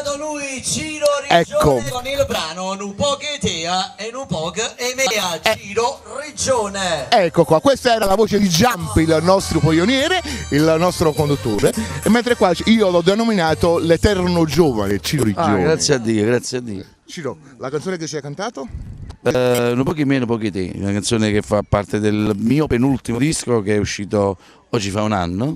stato lui Ciro Ecco. Regione con il brano Nu poche tea e nu poche e mea Ciro Regione. Ecco qua, questa era la voce di Jump, il nostro pioniere, il nostro conduttore, e mentre qua io l'ho denominato l'eterno giovane Ciro Regione. Grazie a Dio, grazie a Dio. Ciro, la canzone che ci hai cantato? Un po' meno, pochi te, una canzone che fa parte del mio penultimo disco che è uscito oggi fa un anno.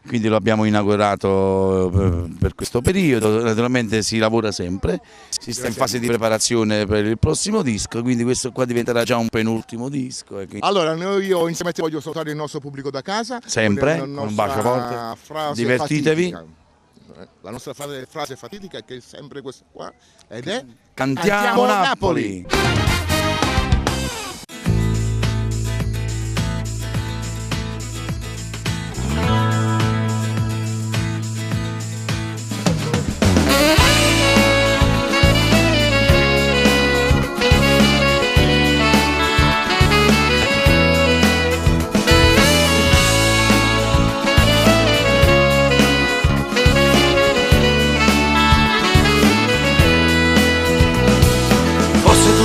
Quindi lo abbiamo inaugurato per questo periodo, naturalmente si lavora sempre, si sta in fase di preparazione per il prossimo disco, quindi questo qua diventerà già un penultimo disco. Allora, io insieme a te voglio salutare il nostro pubblico da casa. Sempre, con con un bacio forte, divertitevi. Fatidica. La nostra frase fatidica che è sempre questa qua, ed è Cantiamo Napoli!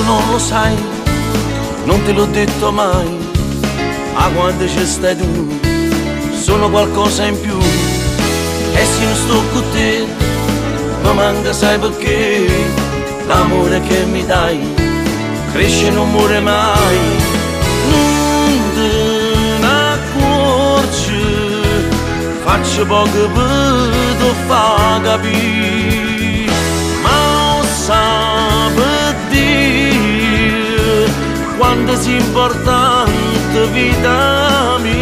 Non lo sai, non te l'ho detto mai, ma quando ci stai tu, sono qualcosa in più, e se non sto con te, mi manca sai perché, l'amore che mi dai, cresce e non muore mai, non te ne accorgi, faccio poco per te far capire, ma sape quanto sia importante vita mia.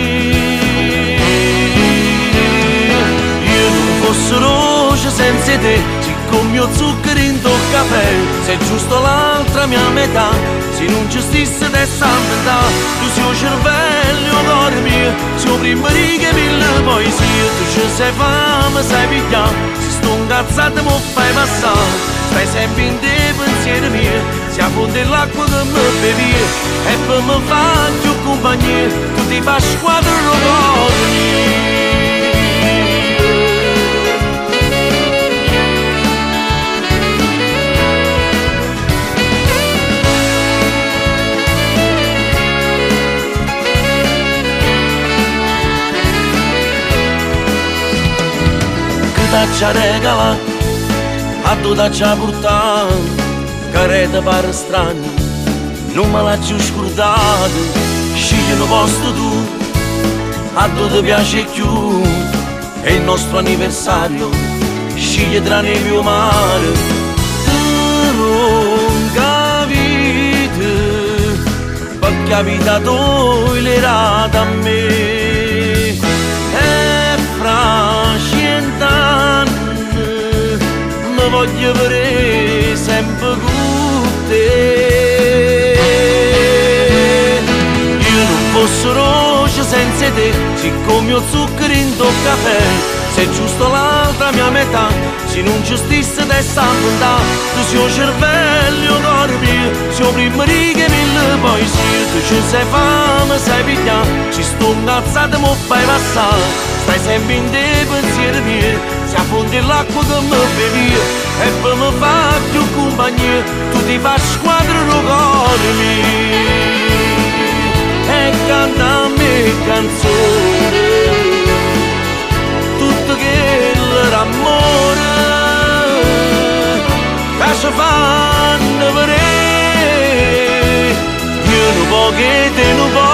Io non fossi roce senza te, siccome mio zucchero in tuo caffè, sei giusto l'altra mia metà, se non ci stesse testa metà, tu sei un cervello cuore mio, sei prima riga mille poesie, tu ci sei fame, sai pigliare, se sto incazzato mi fai passare. Stai sempre in te pensieri miei, si affonda l'acqua che mi bevi, e per me fare più compagnia, tu ti fai squadra cuore che t'accia regalato a tu da già portato, careta pare strano, non me l'ha più scordato, scegli un posto tu, a tu ti piace più, è il nostro anniversario, scegli tra neve e mare, ti ronca vita, perché la vita toglierata a me, e fra 100 anni, voglio avere sempre con te. Io non fossi roce senza te, siccome io zucchero in tuo caffè, sei giusto l'altra mia metà, se non ci stesse testa a metà, tu sei un cervello cuore mio, sei prima riga mille poesie, tu ci sei fame, sai pigliare, ci sto incazzato mi fai passare, stai sempre in te pensieri miei, si affonda l'acqua che mi bevi, e per me fa più compagnia, tu ti fai squadra no cuore mio, e canta a me canzone, tutto che l'amore, che ci fanno vedere, io non voglio che te non voglio.